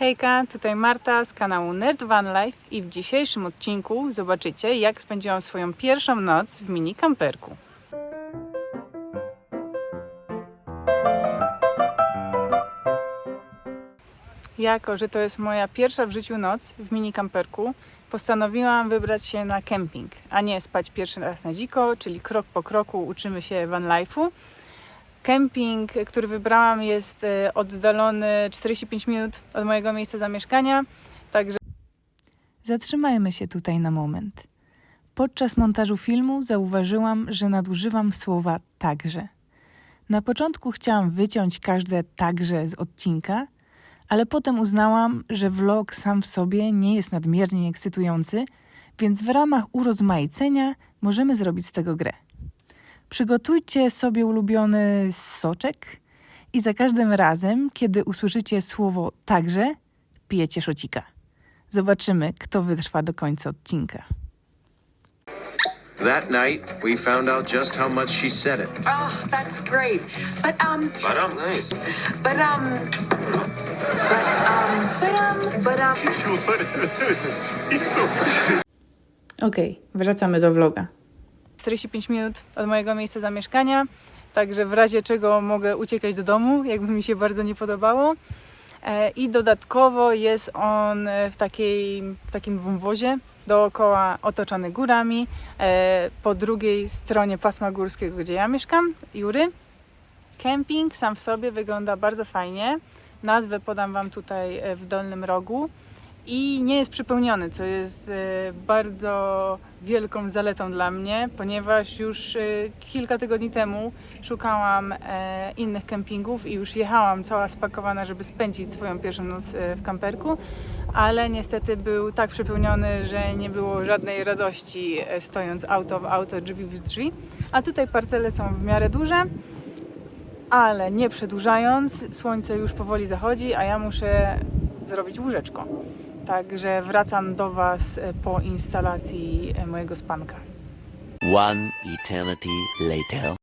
Hejka, tutaj Marta z kanału Nerd Van Life i w dzisiejszym odcinku zobaczycie, jak spędziłam swoją pierwszą noc w mini kamperku. Jako że to jest moja pierwsza w życiu noc w mini kamperku, postanowiłam wybrać się na kemping, a nie spać pierwszy raz na dziko, czyli krok po kroku uczymy się van life'u. Kemping, który wybrałam, jest oddalony 45 minut od mojego miejsca zamieszkania, także zatrzymajmy się tutaj na moment. Podczas montażu filmu zauważyłam, że nadużywam słowa także. Na początku chciałam wyciąć każde także z odcinka, ale potem uznałam, że vlog sam w sobie nie jest nadmiernie ekscytujący, więc w ramach urozmaicenia możemy zrobić z tego grę. Przygotujcie sobie ulubiony soczek i za każdym razem, kiedy usłyszycie słowo także, pijecie szocika. Zobaczymy, kto wytrwa do końca odcinka. That night, we found out just how much she said it. Oh, that's great. Nice. Okej, wracamy do vloga. 45 minut od mojego miejsca zamieszkania, także w razie czego mogę uciekać do domu, jakby mi się bardzo nie podobało. I dodatkowo jest on w takim wąwozie, dookoła otoczony górami, po drugiej stronie pasma górskiego, gdzie ja mieszkam, Jury. Kemping sam w sobie wygląda bardzo fajnie. Nazwę podam Wam tutaj w dolnym rogu. I nie jest przypełniony, co jest bardzo wielką zaletą dla mnie, ponieważ już kilka tygodni temu szukałam innych kempingów i już jechałam cała spakowana, żeby spędzić swoją pierwszą noc w kamperku, ale niestety był tak przepełniony, że nie było żadnej radości stojąc auto w auto, drzwi w drzwi. A tutaj parcele są w miarę duże, ale nie przedłużając, słońce już powoli zachodzi, a ja muszę zrobić łóżeczko. Także wracam do Was po instalacji mojego spanka. One eternity later.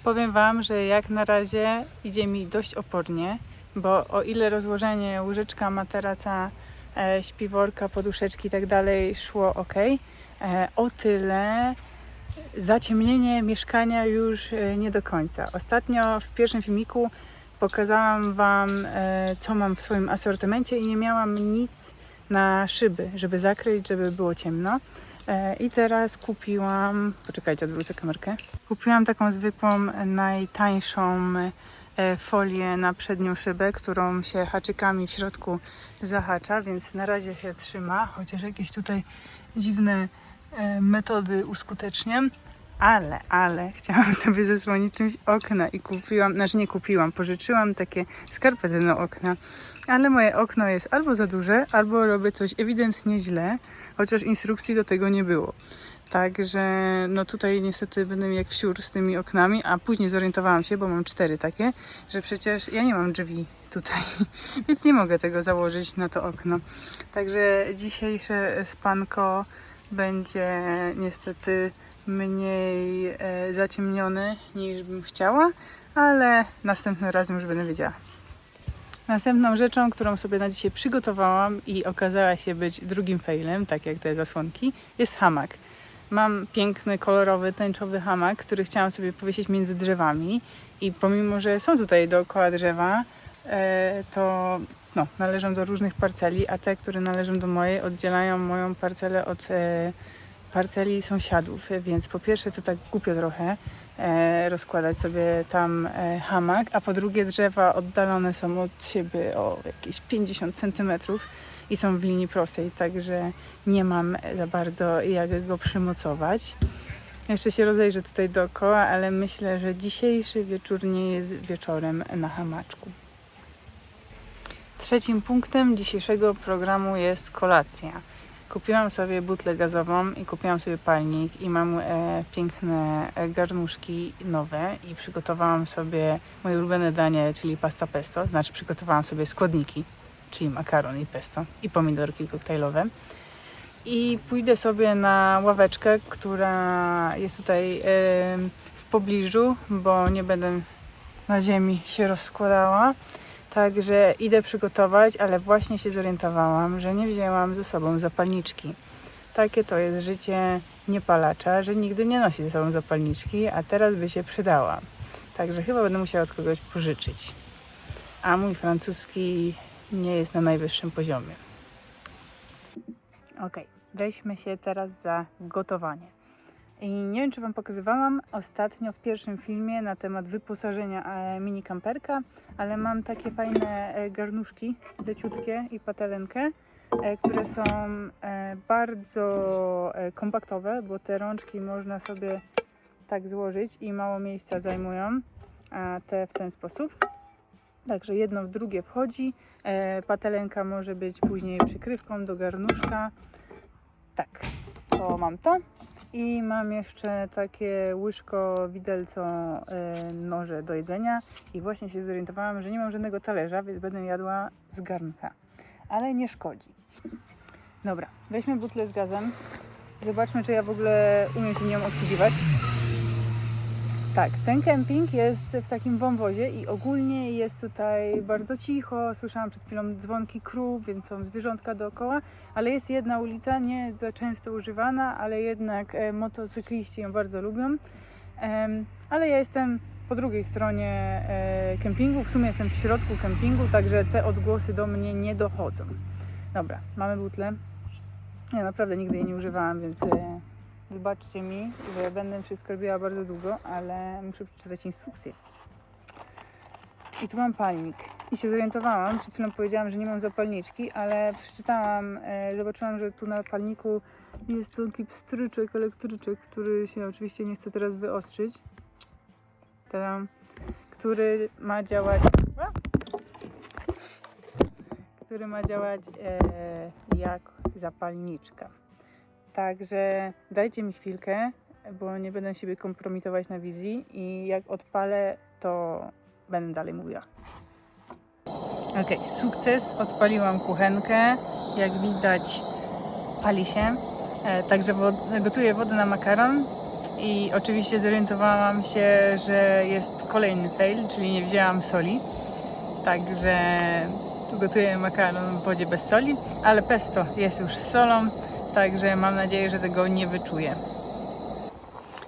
Powiem Wam, że jak na razie idzie mi dość opornie, bo o ile rozłożenie łóżeczka, materaca, śpiworka, poduszeczki i tak dalej szło ok, o tyle zaciemnienie mieszkania już nie do końca. Ostatnio w pierwszym filmiku pokazałam Wam, co mam w swoim asortymencie i nie miałam nic na szyby, żeby zakryć, żeby było ciemno. I teraz kupiłam, poczekajcie, odwrócę kamerkę. Kupiłam taką zwykłą, najtańszą folię na przednią szybę, którą się haczykami w środku zahacza, więc na razie się trzyma, chociaż jakieś tutaj dziwne metody uskuteczniam. Ale chciałam sobie zasłonić czymś okna i pożyczyłam takie skarpety na okna, ale moje okno jest albo za duże, albo robię coś ewidentnie źle, chociaż instrukcji do tego nie było. Także no tutaj niestety będę jak wsiór z tymi oknami, a później zorientowałam się, bo mam 4 takie, że przecież ja nie mam drzwi tutaj, więc nie mogę tego założyć na to okno. Także dzisiejsze spanko będzie niestety mniej zaciemniony niż bym chciała, ale następnym razem już będę wiedziała. Następną rzeczą, którą sobie na dzisiaj przygotowałam i okazała się być drugim failem, tak jak te zasłonki, jest hamak. Mam piękny, kolorowy, tęczowy hamak, który chciałam sobie powiesić między drzewami i pomimo, że są tutaj dookoła drzewa, to należą do różnych parceli, a te, które należą do mojej, oddzielają moją parcelę od parceli sąsiadów, więc po pierwsze to tak głupio trochę rozkładać sobie tam hamak, a po drugie drzewa oddalone są od siebie o jakieś 50 cm i są w linii prostej, także nie mam za bardzo jak go przymocować. Jeszcze się rozejrzę tutaj dookoła, ale myślę, że dzisiejszy wieczór nie jest wieczorem na hamaczku. Trzecim punktem dzisiejszego programu jest kolacja. Kupiłam sobie butlę gazową i kupiłam sobie palnik i mam piękne garnuszki nowe i przygotowałam sobie moje ulubione danie, czyli pasta pesto, znaczy przygotowałam sobie składniki, czyli makaron i pesto i pomidorki koktajlowe. I pójdę sobie na ławeczkę, która jest tutaj w pobliżu, bo nie będę na ziemi się rozkładała. Także idę przygotować, ale właśnie się zorientowałam, że nie wzięłam ze sobą zapalniczki. Takie to jest życie niepalacza, że nigdy nie nosi ze sobą zapalniczki, a teraz by się przydała. Także chyba będę musiała od kogoś pożyczyć. A mój francuski nie jest na najwyższym poziomie. Ok, weźmy się teraz za gotowanie. I nie wiem, czy Wam pokazywałam ostatnio w pierwszym filmie na temat wyposażenia mini kamperka, ale mam takie fajne garnuszki leciutkie i patelenkę, które są bardzo kompaktowe, bo te rączki można sobie tak złożyć i mało miejsca zajmują, a te w ten sposób. Także jedno w drugie wchodzi. Patelenka może być później przykrywką do garnuszka. Tak, to mam to. I mam jeszcze takie łyżko, widelco, noże do jedzenia. I właśnie się zorientowałam, że nie mam żadnego talerza, więc będę jadła z garnka. Ale nie szkodzi. Dobra, weźmy butlę z gazem. Zobaczmy, czy ja w ogóle umiem się nią obsługiwać. Tak, ten kemping jest w takim wąwozie i ogólnie jest tutaj bardzo cicho. Słyszałam przed chwilą dzwonki krów, więc są zwierzątka dookoła, ale jest jedna ulica, nie za często używana, ale jednak motocykliści ją bardzo lubią. Ale ja jestem po drugiej stronie kempingu, w sumie jestem w środku kempingu, także te odgłosy do mnie nie dochodzą. Dobra, mamy butlę. Ja naprawdę nigdy jej nie używałam, więc wybaczcie mi, że będę wszystko robiła bardzo długo, ale muszę przeczytać instrukcję. I tu mam palnik. I się zorientowałam, przed chwilą powiedziałam, że nie mam zapalniczki, ale przeczytałam, zobaczyłam, że tu na palniku jest taki pstryczek, elektryczek, który się oczywiście nie chce teraz wyostrzyć. Tadam, który ma działać... który ma działać jak zapalniczka. Także dajcie mi chwilkę, bo nie będę siebie kompromitować na wizji i jak odpalę, to będę dalej mówiła. Ok, sukces, odpaliłam kuchenkę, jak widać pali się, także gotuję wodę na makaron i oczywiście zorientowałam się, że jest kolejny fail, czyli nie wzięłam soli, także gotuję makaron w wodzie bez soli, ale pesto jest już z solą, także mam nadzieję, że tego nie wyczuję.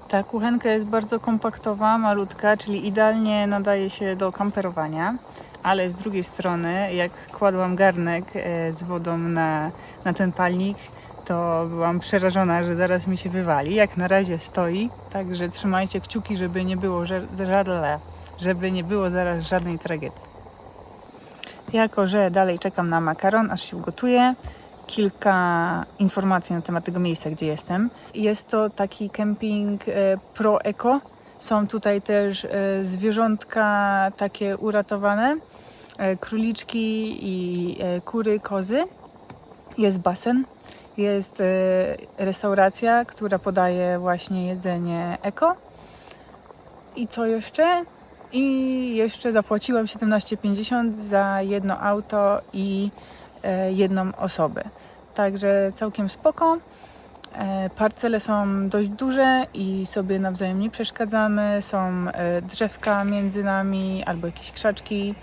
Ta kuchenka jest bardzo kompaktowa, malutka, czyli idealnie nadaje się do kamperowania, ale z drugiej strony, jak kładłam garnek z wodą na ten palnik, to byłam przerażona, że zaraz mi się wywali. Jak na razie stoi, także trzymajcie kciuki, żeby nie było zaraz żadnej tragedii. Jako że dalej czekam na makaron, aż się ugotuje, kilka informacji na temat tego miejsca, gdzie jestem. Jest to taki kemping pro-eko. Są tutaj też zwierzątka takie uratowane, króliczki i kury, kozy. Jest basen, jest restauracja, która podaje właśnie jedzenie eko. I co jeszcze? I jeszcze zapłaciłam 17,50 za jedno auto i jedną osobę. Także całkiem spoko. Parcele są dość duże i sobie nawzajem nie przeszkadzamy. Są drzewka między nami albo jakieś krzaczki.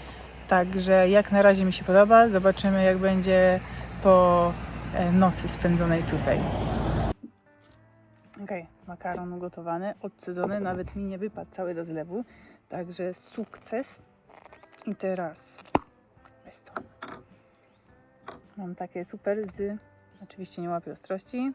Także jak na razie mi się podoba. Zobaczymy, jak będzie po nocy spędzonej tutaj. Ok, makaron ugotowany, odcedzony, nawet mi nie wypadł cały do zlewu. Także sukces. I teraz jest to. Mam takie super oczywiście nie łapię ostrości.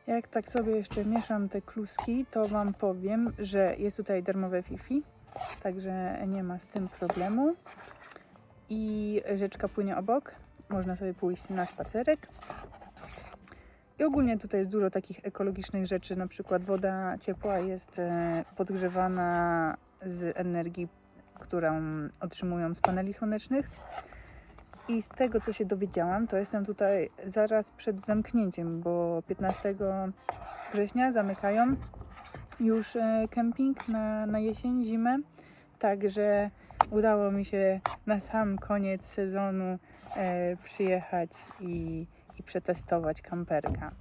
Jak tak sobie jeszcze mieszam te kluski, to Wam powiem, że jest tutaj darmowe Wi-Fi, także nie ma z tym problemu. I rzeczka płynie obok, można sobie pójść na spacerek. I ogólnie tutaj jest dużo takich ekologicznych rzeczy, na przykład woda ciepła jest podgrzewana z energii, którą otrzymują z paneli słonecznych. I z tego, co się dowiedziałam, to jestem tutaj zaraz przed zamknięciem, bo 15 września zamykają już kemping na jesień, zimę. Także udało mi się na sam koniec sezonu przyjechać i przetestować kamperka.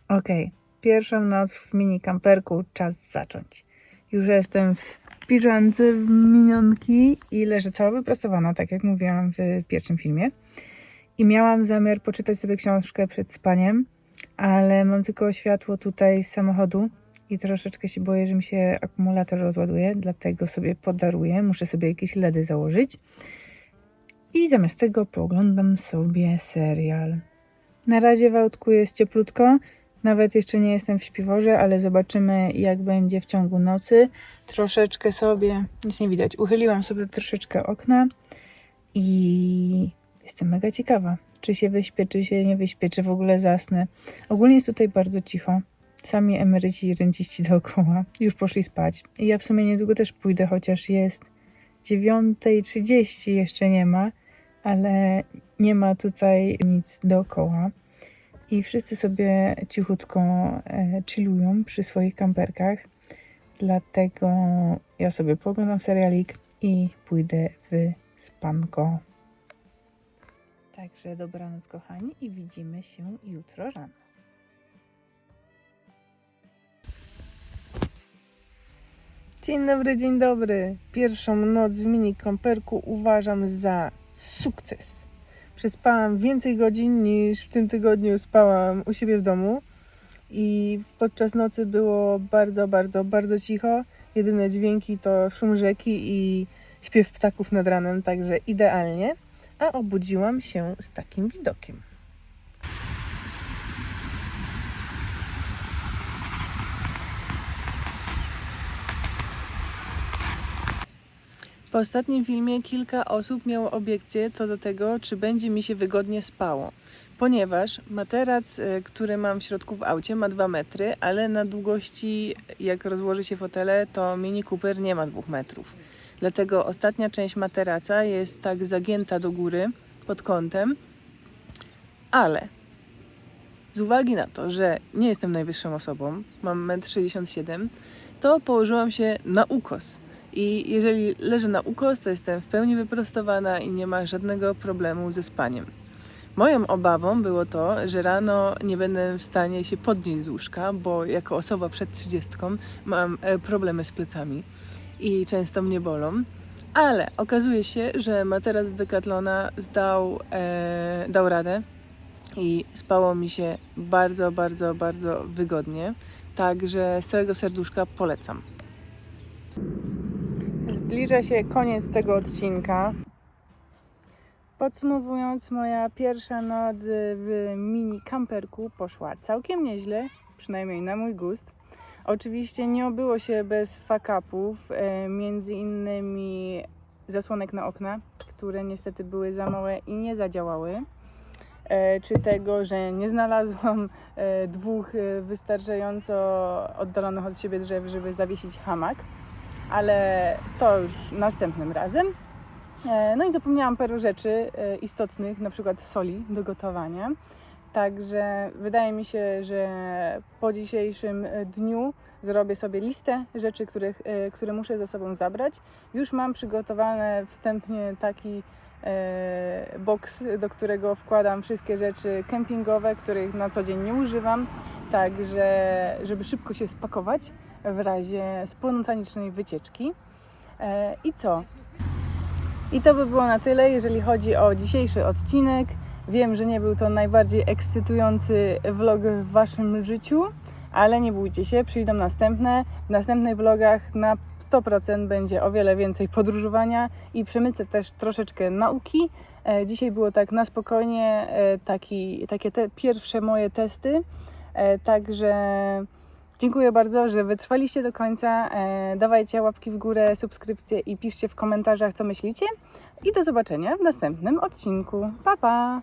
Ok, pierwszą noc w mini kamperku, czas zacząć. Już jestem w piżamce, w minionki i leżę cała wyprostowana, tak jak mówiłam w pierwszym filmie. I miałam zamiar poczytać sobie książkę przed spaniem, ale mam tylko światło tutaj z samochodu i troszeczkę się boję, że mi się akumulator rozładuje, dlatego sobie podaruję. Muszę sobie jakieś LEDy założyć. I zamiast tego pooglądam sobie serial. Na razie w autku jest cieplutko. Nawet jeszcze nie jestem w śpiworze, ale zobaczymy, jak będzie w ciągu nocy. Troszeczkę sobie, nic nie widać, uchyliłam sobie troszeczkę okna i jestem mega ciekawa, czy się wyśpię, czy się nie wyśpię, czy w ogóle zasnę. Ogólnie jest tutaj bardzo cicho. Sami emeryci i renciści dookoła już poszli spać. I ja w sumie niedługo też pójdę, chociaż jest 9:30, jeszcze nie ma, ale nie ma tutaj nic dookoła. I wszyscy sobie cichutko chillują przy swoich kamperkach. Dlatego ja sobie pooglądam serialik i pójdę w spanko. Także dobranoc kochani i widzimy się jutro rano. Dzień dobry, dzień dobry. Pierwszą noc w mini kamperku uważam za sukces. Przespałam więcej godzin niż w tym tygodniu spałam u siebie w domu i podczas nocy było bardzo cicho. Jedyne dźwięki to szum rzeki i śpiew ptaków nad ranem, także idealnie. A obudziłam się z takim widokiem. Po ostatnim filmie kilka osób miało obiekcje co do tego, czy będzie mi się wygodnie spało. Ponieważ materac, który mam w środku w aucie, ma 2 metry, ale na długości, jak rozłoży się fotele, to Mini Cooper nie ma 2 metrów. Dlatego ostatnia część materaca jest tak zagięta do góry pod kątem, ale z uwagi na to, że nie jestem najwyższą osobą, mam 1,67 m, to położyłam się na ukos. I jeżeli leżę na ukos, to jestem w pełni wyprostowana i nie ma żadnego problemu ze spaniem. Moją obawą było to, że rano nie będę w stanie się podnieść z łóżka, bo jako osoba przed 30 mam problemy z plecami i często mnie bolą. Ale okazuje się, że materac z Decathlona dał radę i spało mi się bardzo wygodnie. Także z całego serduszka polecam. Zbliża się koniec tego odcinka. Podsumowując, moja pierwsza noc w mini kamperku poszła całkiem nieźle, przynajmniej na mój gust. Oczywiście nie obyło się bez fuck-upów, między innymi zasłonek na okna, które niestety były za małe i nie zadziałały. Czy tego, że nie znalazłam 2 wystarczająco oddalonych od siebie drzew, żeby zawiesić hamak. Ale to już następnym razem. No i zapomniałam paru rzeczy istotnych, na przykład soli do gotowania. Także wydaje mi się, że po dzisiejszym dniu zrobię sobie listę rzeczy, które muszę ze sobą zabrać. Już mam przygotowany wstępnie taki boks, do którego wkładam wszystkie rzeczy kempingowe, których na co dzień nie używam. Także, żeby szybko się spakować w razie spontanicznej wycieczki. I co? I to by było na tyle, jeżeli chodzi o dzisiejszy odcinek. Wiem, że nie był to najbardziej ekscytujący vlog w Waszym życiu, ale nie bójcie się, przyjdą następne. W następnych vlogach na 100% będzie o wiele więcej podróżowania i przemycę też troszeczkę nauki. Dzisiaj było tak na spokojnie, takie te pierwsze moje testy. Także dziękuję bardzo, że wytrwaliście do końca. Dawajcie łapki w górę, subskrypcje i piszcie w komentarzach, co myślicie. I do zobaczenia w następnym odcinku. Pa, pa!